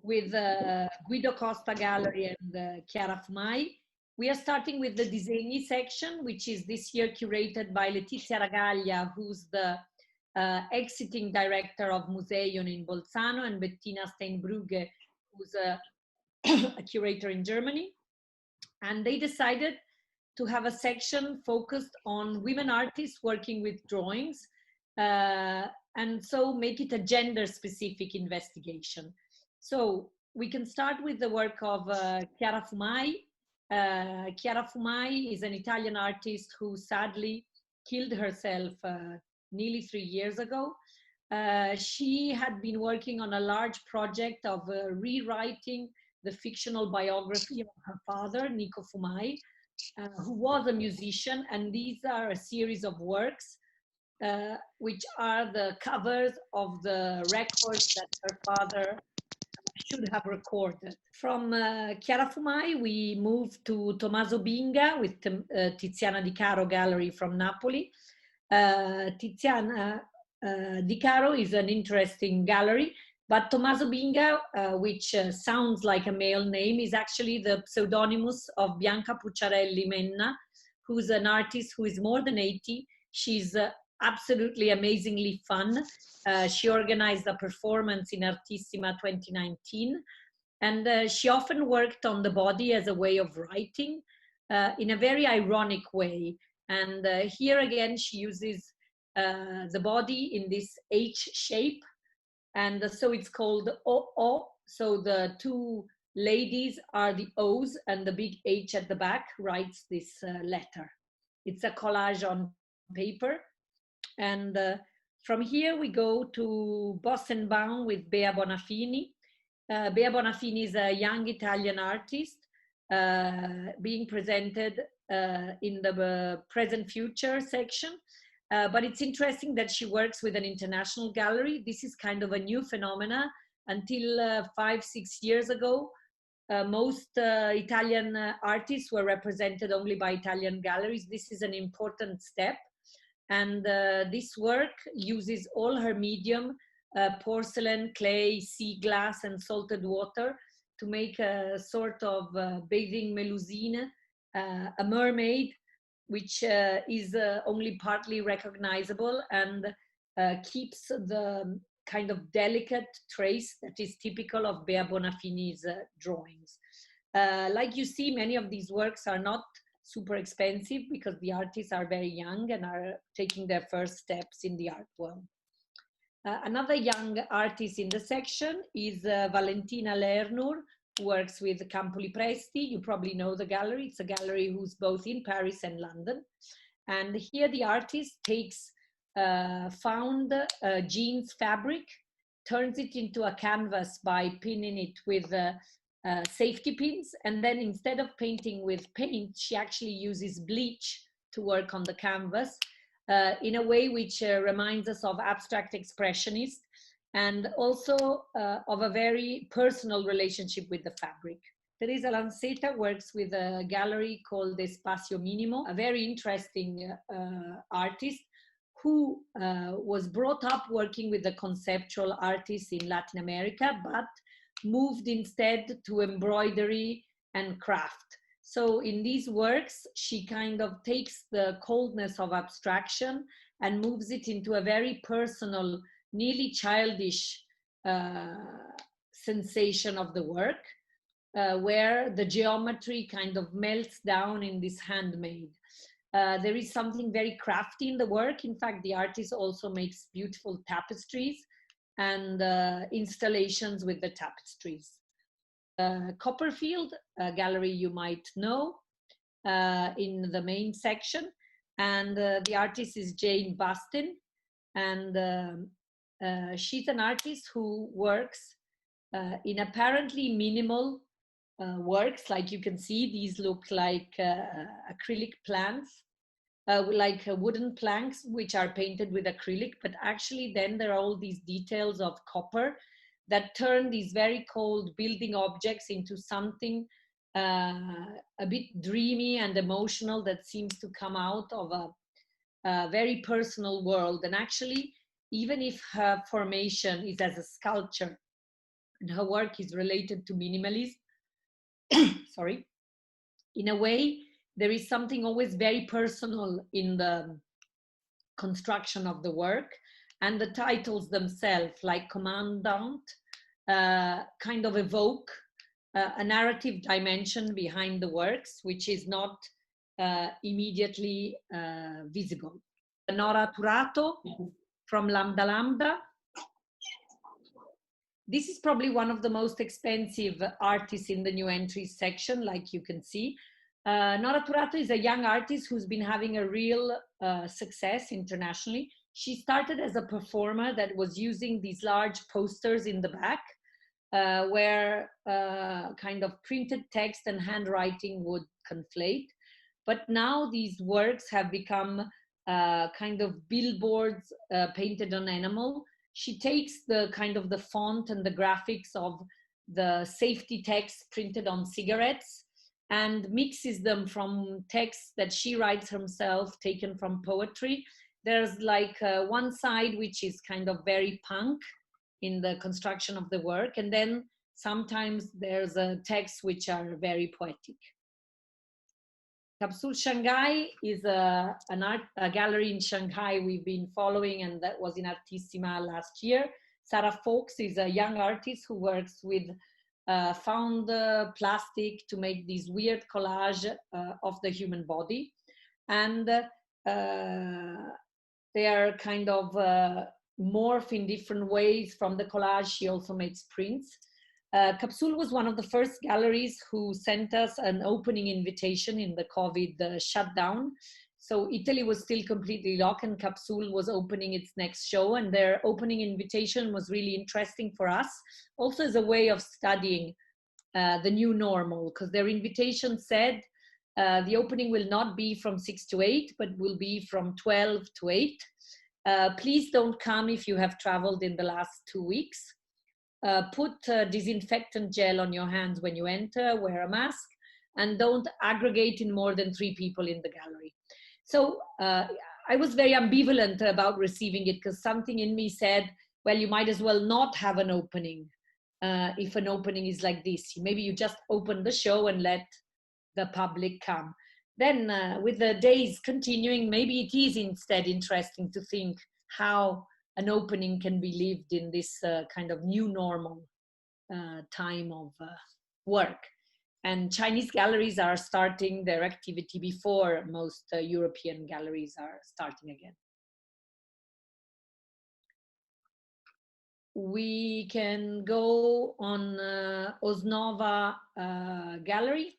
with Guido Costa Gallery and Chiara Fumai. We are starting with the Disegni section, which is this year curated by Letizia Ragaglia, who's the exiting director of Museion in Bolzano, and Bettina Steinbrugge, who's a curator in Germany. And they decided to have a section focused on women artists working with drawings, and so make it a gender-specific investigation. So we can start with the work of Chiara Fumai. Chiara Fumai is an Italian artist who sadly killed herself nearly 3 years ago. She had been working on a large project of rewriting the fictional biography of her father, Nico Fumai, who was a musician, and these are a series of works which are the covers of the records that her father should have recorded. From Chiara Fumai, we move to Tommaso Binga with Tiziana Di Caro Gallery from Napoli. Tiziana Di Caro is an interesting gallery, but Tommaso Binga, which sounds like a male name, is actually the pseudonymous of Bianca Pucciarelli Menna, who's an artist who is more than 80. She's absolutely amazingly fun. She organized a performance in Artissima 2019, and she often worked on the body as a way of writing in a very ironic way. And here again, she uses the body in this H shape, and so it's called O. So the two ladies are the O's, and the big H at the back writes this letter. It's a collage on paper. And from here we go to Boss and Baum with Bea Bonafini. Bea Bonafini is a young Italian artist being presented in the present future section. But it's interesting that she works with an international gallery. This is kind of a new phenomena. Until 5-6 years ago, most Italian artists were represented only by Italian galleries. This is an important step. And this work uses all her medium, porcelain, clay, sea glass, and salted water to make a sort of bathing Melusine, a mermaid, which is only partly recognizable and keeps the kind of delicate trace that is typical of Bea Bonafini's drawings. Like you see, many of these works are not super expensive because the artists are very young and are taking their first steps in the art world. Another young artist in the section is Valentina Leonor, who works with Campo Lipresti. You probably know the gallery. It's a gallery who's both in Paris and London. And here the artist takes found jeans fabric, turns it into a canvas by pinning it with safety pins, and then instead of painting with paint, she actually uses bleach to work on the canvas in a way which reminds us of abstract expressionists and also of a very personal relationship with the fabric. Teresa Lanceta works with a gallery called Espacio Minimo, a very interesting artist who was brought up working with the conceptual artists in Latin America, but moved instead to embroidery and craft. So in these works, she kind of takes the coldness of abstraction and moves it into a very personal, nearly childish sensation of the work, where the geometry kind of melts down in this handmade. There is something very crafty in the work. In fact, the artist also makes beautiful tapestries and installations with the tapestries. Copperfield, a gallery you might know, in the main section, and the artist is Jane Bastin, and she's an artist who works in apparently minimal works. Like you can see, these look like acrylic plants, like wooden planks which are painted with acrylic, but actually then there are all these details of copper that turn these very cold building objects into something a bit dreamy and emotional that seems to come out of a very personal world. And actually, even if her formation is as a sculpture and her work is related to minimalism. Sorry. In a way, there is something always very personal in the construction of the work, and the titles themselves, like Commandant, kind of evoke a narrative dimension behind the works, which is not immediately visible. Nora Turato from Lambda Lambda. This is probably one of the most expensive artists in the new entries section, like you can see. Nora Turato is a young artist who's been having a real success internationally. She started as a performer that was using these large posters in the back, where kind of printed text and handwriting would conflate. But now these works have become kind of billboards painted on enamel. She takes the kind of the font and the graphics of the safety text printed on cigarettes and mixes them from texts that she writes herself, taken from poetry. There's like one side which is kind of very punk in the construction of the work, and then sometimes there's a text which are very poetic. Capsule Shanghai is a gallery in Shanghai we've been following, and that was in Artissima last year. Sarah Fawkes is a young artist who works with found plastic to make these weird collage of the human body. And they are kind of morph in different ways from the collage. She also makes prints. Capsule was one of the first galleries who sent us an opening invitation in the COVID shutdown. So Italy was still completely locked and Capsule was opening its next show, and their opening invitation was really interesting for us, also as a way of studying the new normal, because their invitation said the opening will not be from 6 to 8, but will be from 12 to 8. Please don't come if you have traveled in the last 2 weeks. Put disinfectant gel on your hands when you enter, wear a mask, and don't aggregate in more than 3 people in the gallery. So I was very ambivalent about receiving it, because something in me said, well, you might as well not have an opening if an opening is like this. Maybe you just open the show and let the public come. Then with the days continuing, maybe it is instead interesting to think how an opening can be lived in this kind of new normal time of work. And Chinese galleries are starting their activity before most European galleries are starting again. We can go on Osnova Gallery.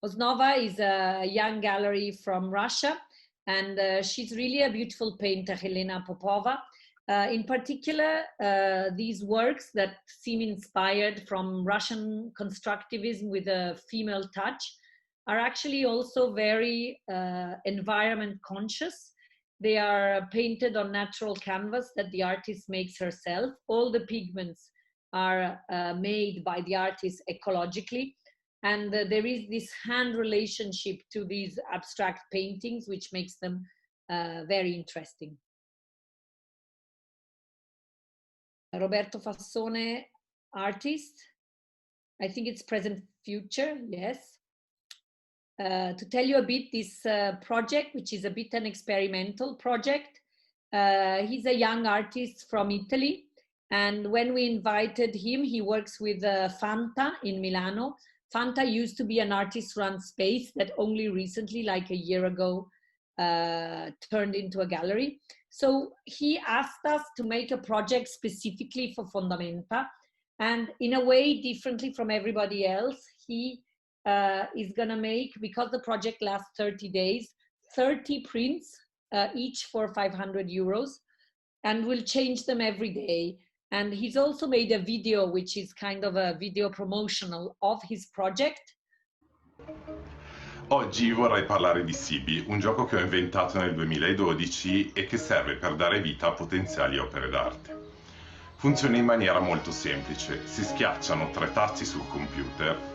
Osnova is a young gallery from Russia, and she's really a beautiful painter, Helena Popova. In particular, these works that seem inspired from Russian constructivism with a female touch are actually also very environment conscious. They are painted on natural canvas that the artist makes herself. All the pigments are made by the artist ecologically. And there is this hand relationship to these abstract paintings, which makes them very interesting. Roberto Fassone, artist. I think it's present future, yes. To tell you a bit, this project, which is a bit an experimental project, he's a young artist from Italy. And when we invited him, he works with Fanta in Milano. Fanta used to be an artist-run space that only recently, like a year ago, turned into a gallery. So he asked us to make a project specifically for Fondamenta. And in a way, differently from everybody else, he is gonna make, because the project lasts 30 days, 30 prints, each for 500 euros, and will change them every day. And he's also made a video, which is kind of a video promotional of his project. Oggi vorrei parlare di Sibi, un gioco che ho inventato nel 2012 e che serve per dare vita a potenziali opere d'arte. Funziona in maniera molto semplice, si schiacciano 3 tasti sul computer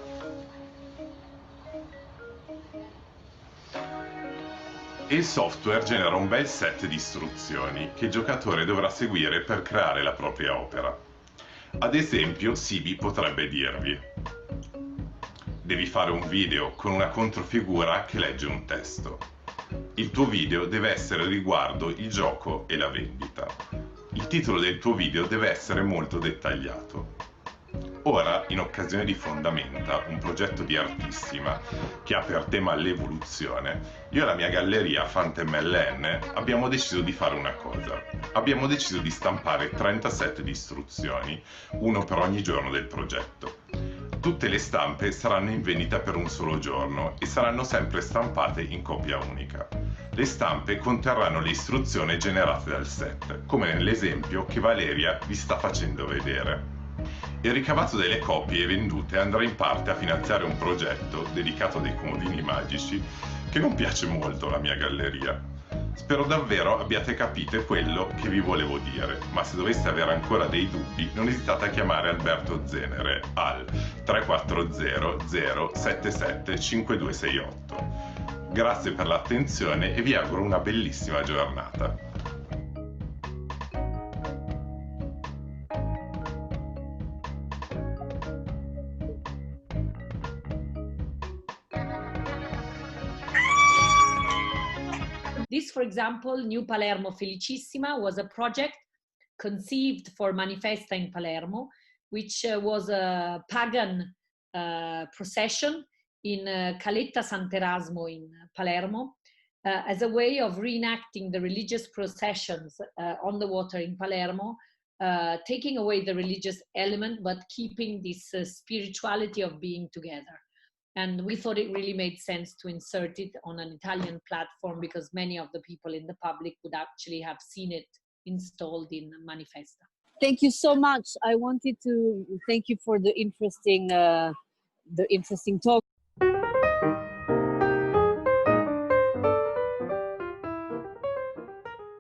e il software genera un bel set di istruzioni che il giocatore dovrà seguire per creare la propria opera. Ad esempio, Sibi potrebbe dirvi: devi fare un video con una controfigura che legge un testo. Il tuo video deve essere riguardo il gioco e la vendita. Il titolo del tuo video deve essere molto dettagliato. Ora, in occasione di Fondamenta, un progetto di Artissima che ha per tema l'evoluzione, io e la mia galleria Fondamenta abbiamo deciso di fare una cosa. Abbiamo deciso di stampare 30 set di istruzioni, uno per ogni giorno del progetto. Tutte le stampe saranno in vendita per un solo giorno e saranno sempre stampate in copia unica. Le stampe conterranno le istruzioni generate dal set, come nell'esempio che Valeria vi sta facendo vedere. Il ricavato delle copie vendute andrà in parte a finanziare un progetto dedicato a dei comodini magici che non piace molto alla mia galleria. Spero davvero abbiate capito quello che vi volevo dire, ma se doveste avere ancora dei dubbi non esitate a chiamare Alberto Zenere al 340 077 5268. Grazie per l'attenzione e vi auguro una bellissima giornata. This, for example, New Palermo Felicissima was a project conceived for Manifesta in Palermo, which was a pagan procession in Caletta Sant'Erasmo in Palermo, as a way of reenacting the religious processions on the water in Palermo, taking away the religious element, but keeping this spirituality of being together. And we thought it really made sense to insert it on an Italian platform because many of the people in the public would actually have seen it installed in Manifesta. Thank you so much. I wanted to thank you for the interesting talk.